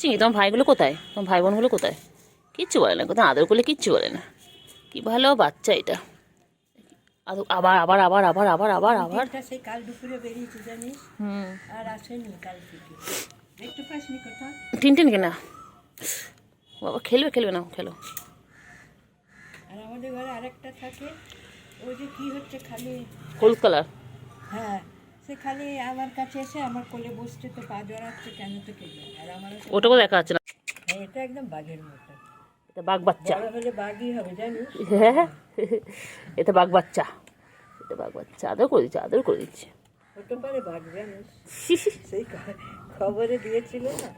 চিনি তোমার ভাইগুলো কোথায়? তোমার ভাই বোনগুলো কোথায়? কিচ্ছু বলে না, কোথাও আদর করলে কিচ্ছু বলে না। কি ভালো বাচ্চা এটা। আবার আবার আবার আবার আবার আবার আবার সেই কাল দুপুরে বেরিয়েছে জানিস, আর আসেনি কাল থেকে। দেখতে পাসনি কোথাও? টিনটিন কেনা বাবা, খেলবে খেলবে না, খেলো। আর আমাদের ঘরে আরেকটা থাকে, ওই যে কি হচ্ছে খালি, হলুদ কালার। হ্যাঁ, সে খালি আমার কাছে এসে আমার কোলে বসছে, তো পা জড়াচ্ছে কেন তো কে জানে। আর আমারও তো ওটাও দেখা যাচ্ছে না। হ্যাঁ, এটা একদম বাঘের মতো। এটা বাঘ বাচ্চা। বড় হলে বাঘই হবে জানিস। হ্যাঁ, এটা বাঘ বাচ্চা, এটা বাঘ বাচ্চা। আদর করে দিচ্ছে, আদর করে দিচ্ছে। হতে পারে বাঘ জানিস, সেই খবরে দিয়েছিল না,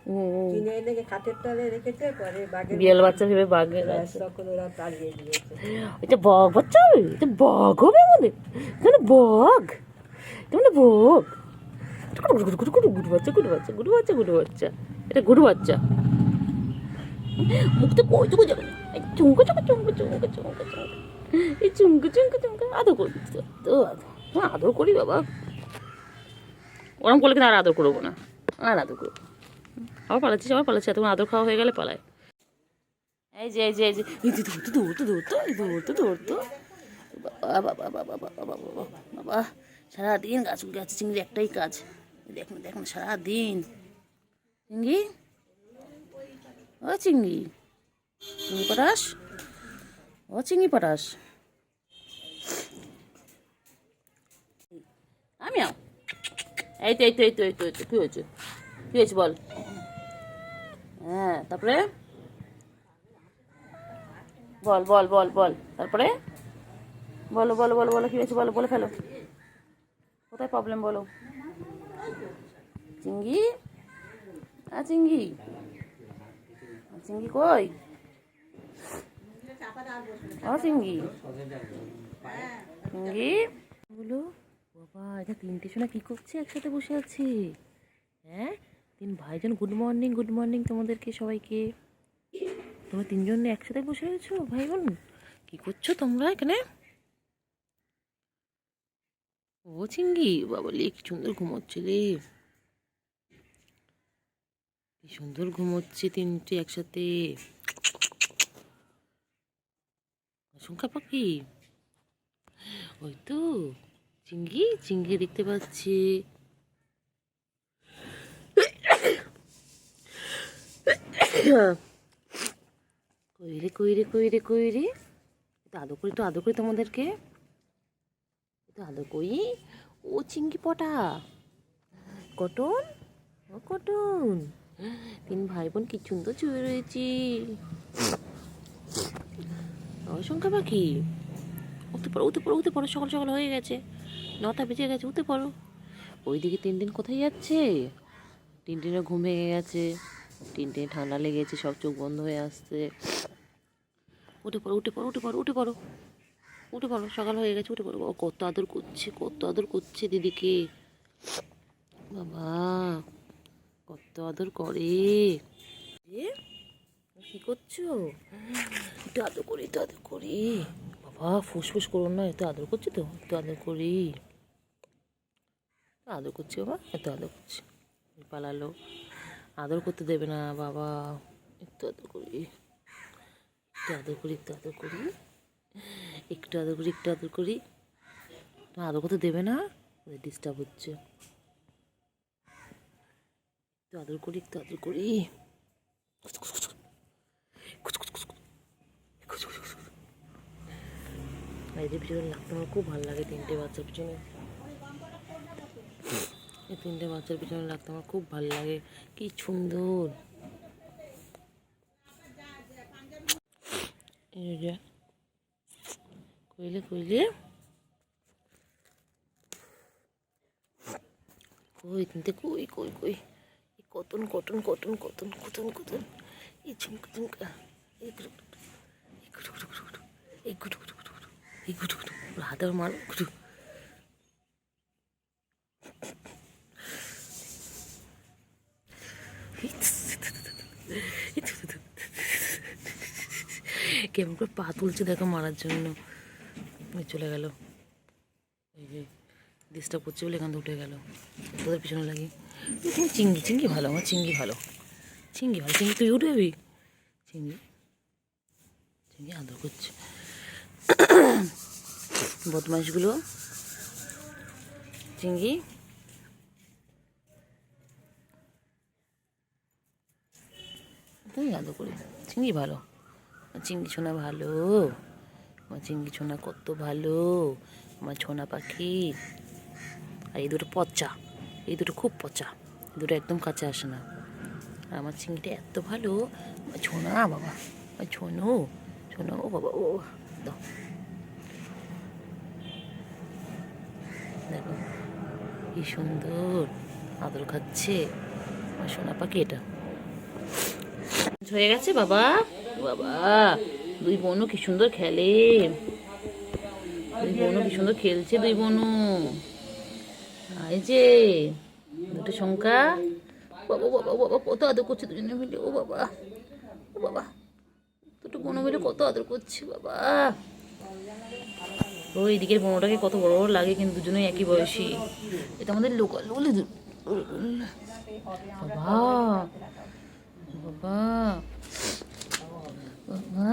কিনে এনে খাটের তলায় রেখেছে, পরে বাঘের বিড়াল বাচ্চা ভেবে বাঘের, তখন ওরা তাড়িয়ে দিয়েছে। এটা বক বাচ্চা হবে, এটা বক হবে আমাদের, এটা বক, এটা মানে বক। গুরু বাচ্চা, গুরু বাচ্চা, গুরু বাচ্চা, গুরু বাচ্চা, এটা গুরু বাচ্চা। মুখতে কই তো যাবে না, চুমকা চুমকা চুমকা চুমকা চুমকা চুমকা, এই চুমকা চুমকা চুমকা আদর করে দিচ্ছে। তো আদর করি বাবা, ওরম করলে কিন্তু আর আদর করবো না, আর আদর করবো। আবার পালাচ্ছিস, আবার পালাচ্ছি, এতক্ষণ আদর খাওয়া হয়ে গেলে পালায়। এই যে এই যে এই যে ধরতো ধরতো ধরতো ধরতো ধরতো, বাবা বাবা বাবা বাবা বাবা বাবা, সারাদিন গাছ গাছে চিংড়ি একটাই কাজ। দেখুন দেখুন, সারাদিন চিংড়ি, ও চিংড়ি, চিংড়ি পটাশ, ও চিংড়ি পটাশ। আমিও এই তো এই তো এই তো এই তো এই তো, কী হয়েছে, কী হয়েছে বল। হ্যাঁ, তারপরে বল বল বল বল, তারপরে বলো বলো বলো বলো, কী হয়েছে বলো, বলে ফেলো, কোথায় প্রবলেম বলো। চিংড়ি, চিংড়ি, চিংড়ি কই, ও চিংড়ি, চিংড়ি বলো। বাবা, এটা তিনটে শোনা কী করছে একসাথে বসে আছে? হ্যাঁ, তিন ভাইজন গুড মর্নিং, গুড মর্নিং তোমাদেরকে সবাইকে। তোমরা তিনজন একসাথে বসে আছো ভাই বোন, কী করছো তোমরা এখানে? ও চিংড়ি, বাবা লে কি সুন্দর ঘুমোচ্ছে রে, কি সুন্দর ঘুমোচ্ছে তিনটে একসাথে। সংখ্যা পাখি, ওই তো চিংড়ি, চিংড়ি দেখতে পাচ্ছি। কইরে কইরে কইরে কইরে, তো আদর করি, তো আদর করি তোমাদেরকে, তো আদর করি। ও চিংড়ি পটা, কটন, ও কটন, তিন ভাই বোন কি সুন্দর শুয়ে রয়েছি। সংখ্যা পাখি, উঠতে পারো উঠতে পারো উঠতে পারো, সকাল সকাল হয়ে গেছে, 9টা বেজে গেছে, উঠতে পারো। ওইদিকে টিনটিন কোথায় যাচ্ছে? টিনটিনের ঘুম ভেঙে গেছে, টিনটিন ঠান্ডা লেগেছে, সব চোখ বন্ধ হয়ে আসছে। উঠে পড়ো উঠে পড়ো উঠে পড়ো উঠে পড়ো উঠে পড়ো, সকাল হয়ে গেছে, উঠে পড়ো। ও কত আদর করছে, কত আদর করছে দিদিকে, বাবা কত আদর করে। কি করছো? একটু আদর করি, একটু আদর করি, বাবা ফুসফুস করুন না, এত আদর করছি তো, একটু আদর করি, আদর করছি বাবা, এত আদর করছি। পালালো, আদর করতে দেবে না বাবা, একটু আদর করি, একটু আদর করি, একটু আদর করি, একটু আদর করি, একটু আদর করি। আদর করতে দেবে না, ডিস্টার্ব হচ্ছে। একটু আদর করি, একটু আদর করি। এদের পিছনে লাগতে আমার খুব ভালো লাগে, তিনটে বাচ্চার পিছনে, এই তিনটে বাচ্চার পিছনে লাগতে আমার খুব ভালো লাগে, কি সুন্দর। এই যে কইলে কইলে, কই তিনটে, কই কই কই, cotton cotton cotton cotton cotton cotton, এই ঝুমকা ঝুমকা, এই গুটু গুটু, এই গুটু গুটু গুটু গুটু, এই গুটু গুটু গুটু গুটু, এই গুটু গুটু, হাতে মার গুটু। কেমন করে পা তুলছে দেখো মারার জন্য, চলে গেল। এই যে ডিস্টার্ব করছে বলে এখান থেকে উঠে গেল, তোদের পিছনে লাগি। চিংড়ি, চিংড়ি ভালো, আমার চিংড়ি ভালো, চিংড়ি ভালো, চিংড়ি তুই উঠে যাবি। চিংড়ি চিংড়ি আদর করছে বদমাইশগুলো। চিংড়ি তুমি আদর করি। চিংড়ি ভালো, চিংড়ি ছোনা ভালো, আমার চিংড়ি ছোনা কত ভালো, আমার ছোনা পাখি। আর এই দুটো পচা, এই দুটো খুব পচা, এই দুটো একদম কাছে আসে না। আর আমার চিংড়িটা এত ভালো, আমার ছোনা বাবা, আমার ছোনো ছোনো, ও বাবা ও দাও। দেখো কি সুন্দর আদর খাচ্ছে আমার সোনা পাখি। এটা হয়ে গেছে বাবা, বাবা দুই বোনও কি সুন্দর খেলে, দুই বোনও কি সুন্দর খেলছে, দুই বোনও। এই যে দুটো সংখ্যা, বাবা বাবা বাবা কত আদর করছে দুজনে মিলে, ও বাবা ও বাবা, দুটো বোনও মিলে কত আদর করছে বাবা। ও এইদিকের বোনটাকে কত বড় বড় লাগে, কিন্তু দুজনেই একই বয়সী। এটা আমাদের লোকাল বলে বাবা বাবা বাবা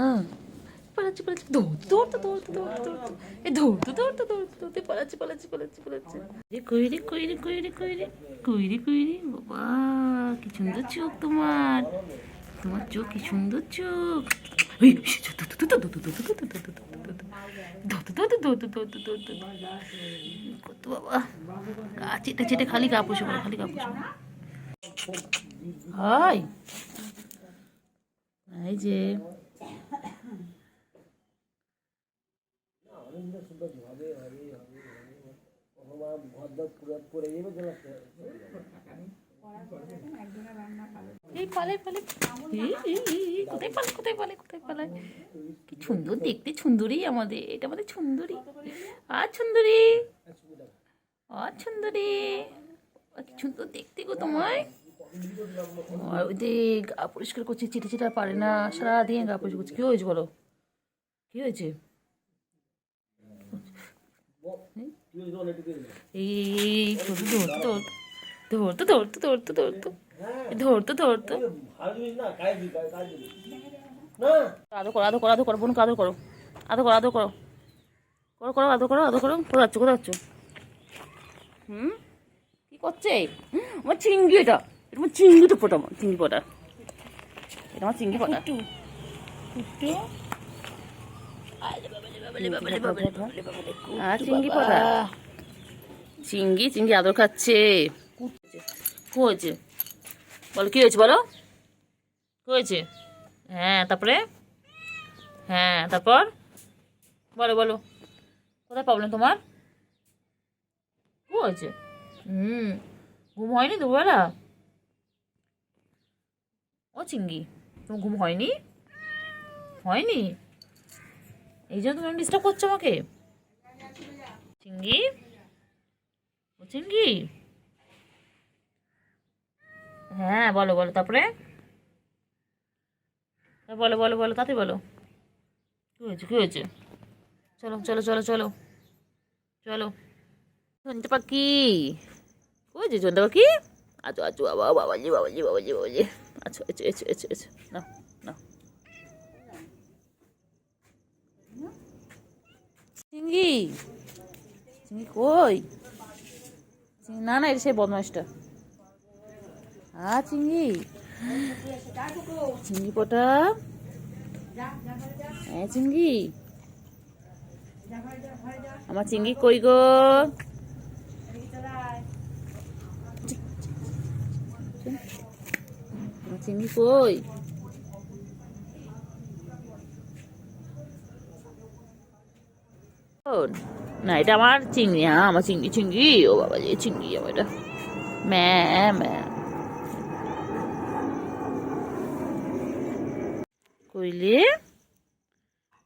পালাচ্ছি পালাচ্ছি, দৌড়তে দৌড়তে দৌড়তে দৌড়তে দৌড়তে, এ দৌড়তে দৌড়তে দৌড়তে দৌড়তে পালাচ্ছি পালাচ্ছি পালাচ্ছি পালাচ্ছি। কইরে কইরে কইরে কইরে কইরে কইরে, বাবা কি সুন্দর চোখ তোমার, তোমার চোখ কি সুন্দর চোখ। কত বাবা গা চেটে চেটে খালি গা পুষে পড়ে, খালি গা পুষে। হাই এই যে এই পালে পালে, কোথায় পালে কোথায় পালে কোথায় পালায়, কি সুন্দর দেখতে সুন্দরী আমাদের, এটা আমাদের সুন্দরী। আর সুন্দরী, আর সুন্দরী, কি সুন্দর দেখতে গো তোমায়। আর ওই দেখ গা পরিষ্কার করছে, চিটে চিটা পারে না, সারাদিন গা পরিষ্কার করছে। কি হয়েছে বলো, কি হয়েছে? এই ধরতো ধরতো ধরতো ধরতো ধরতো ধরতো আদর করো আদর করো আদর করো, বোনকে আদর করো, আদর করো আদর করো, করো করো আদর করো আদর করো। কোথায় যাচ্ছ কোথায় যাচ্ছ? কি করছে আমার চিংড়ি? এটা এটা আমার চিংড়িটা ফোটা, আমার চিংড়ি ফোটা, এটা আমার চিংড়ি ফোটা। চিংড়ি ফোটা, চিংড়ি চিংড়ি আদর খাচ্ছে। কি হয়েছে বলো, কি হয়েছে বলো, কি হয়েছে? হ্যাঁ তারপরে, হ্যাঁ তারপর বলো বলো, কোথায় প্রবলেম তোমার? কি হয়েছে? ঘুম হয়নি দুবেলা? ও চিংড়ি তোমার ঘুম হয়নি? হয়নি এই জন্য তুমি ডিস্টার্ব করছো আমাকে? চিংড়ি, ও চিংড়ি, হ্যাঁ বলো বলো তারপরে, বলো বলো বলো তাতে বলো, কি হয়েছে কি হয়েছে? চলো চলো চলো চলো চলো। জন্টু পাখি কই যে, জন্টু পাখি আছো আছো, বাবা বাবাজি বাবাজি বাবাজি বাবাজি, আছো এসো এসো এসো এসো, না না। চিংড়ি, চিংড়ি কই? না না এটা সেই বদমাইশটা। চিংড়ি, চিংড়ি পটা, হ্যাঁ চিংড়ি, আমার চিংড়ি কই গো? আমার চিংড়ি কই? না এটা আমার চিংড়ি, হ্যাঁ আমার চিংড়ি চিংড়ি, ও বাবা যে চিংড়ি আমার এটা, ম্যা ম্যা। কইলে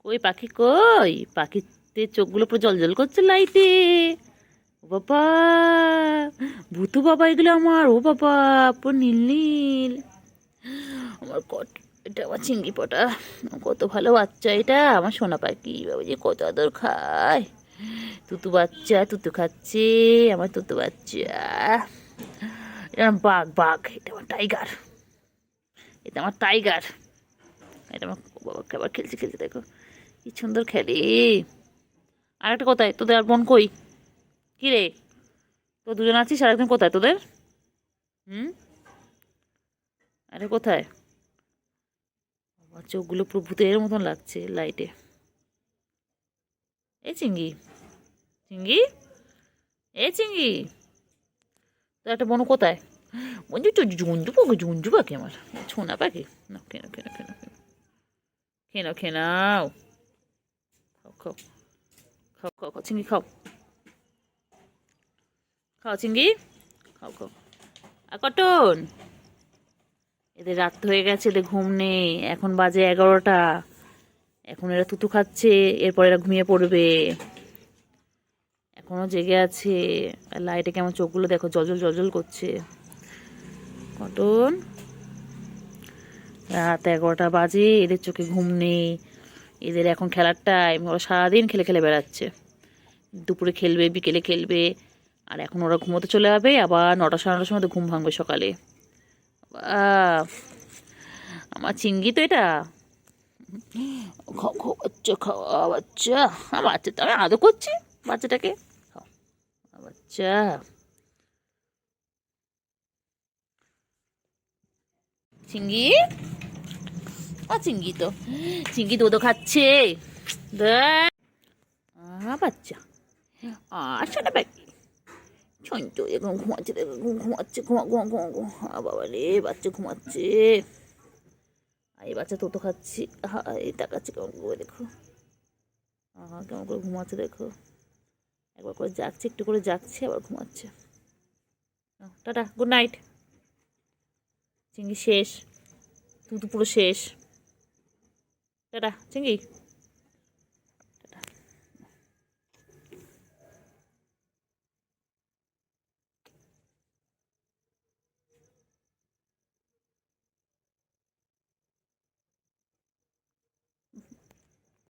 কই পাখি কই? পাখিতে চোখগুলো পুরো জল জল করছে লাইটে। ও বাবা ভূতু বাবা এগুলো আমার, ও বাবা পুরো নীল নীল আমার কট। এটা আমার চিংড়ি পটা, কত ভালো বাচ্চা এটা আমার সোনা পাখি, বাবা যে কত আদর খায়। তুতু বাচ্চা তুতু খাচ্ছে আমার তুতু বাচ্চা। এটা বাঘ বাঘ, এটা আমার টাইগার, এটা আমার টাইগার। এটা আমার বাবা আবার খেলছে খেলছে, দেখো কি সুন্দর খেলে। আর একটা কোথায় তোদের, আর বোন কই? কি রে, তো দুজন আছিস, আর একজন কোথায় তোদের? হুম, আরে কোথায়? বাবা, চোখগুলো পুরো ভূতের মতন লাগছে লাইটে। এ চিঙ্গি, চিঙ্গি, এ চিঙ্গি, তো একটা বোন কোথায়? বন্ধু তো জুঞ্জু পাখি, জুঞ্জু পাখি আমার ছোনা পাখি। না, কেন কেন কেন কেন কেন খেনাও, খাও খাও খাও খাও খাও চিঙ্গি, খাও খাও চিঙ্গি, খাও খাও। আর কটন, এদের রাত হয়ে গেছে, এদের ঘুম নেই, এখন বাজে 11টা। এখন এরা থুতু খাচ্ছে, এরপর এরা ঘুমিয়ে পড়বে। এখনো জেগে আছে। আর লাইটে কেমন চোখগুলো দেখো, জলজল জলজল করছে। কটন, রাত 11টা বাজে, এদের চোখে ঘুম নেই। এদের এখন খেলার টাইম, ওরা সারাদিন খেলে খেলে বেড়াচ্ছে। দুপুরে খেলবে, বিকেলে খেলবে, আর এখন ওরা ঘুমোতে চলে যাবে। আবার 9টা সাড়ে 9টার সময় তো ঘুম ভাঙবে সকালে। আমার চিঙ্গি তো এটা। খাও খাও বাচ্চা, খাওয়া বাচ্চা, বাচ্চা তো আমি আদর করছি বাচ্চাটাকে। খাও বাচ্চা। চিঙ্গি, চিঙ্গি তো, চিঙ্গি দুধও খাচ্ছে। দেখ বাচ্চা, শোনা পাখি, ছন্টু এখন ঘুমাচ্ছে, দেখো ঘুমাচ্ছে, ঘুমা ঘুমা ঘুমা ঘুমা। বাবা রে, বাচ্চা ঘুমাচ্ছে। আর এই বাচ্চা তো খাচ্ছি। এই তাকাচ্ছে কেমন করে, দেখো কেমন করে ঘুমাচ্ছে, দেখো একবার করে জাগছে, একটু করে জাগছে, আবার ঘুমাচ্ছে। Tata, good night. চিঙ্গি শেষ, তুই তো পুরো শেষ। টাটা চিঙ্গি।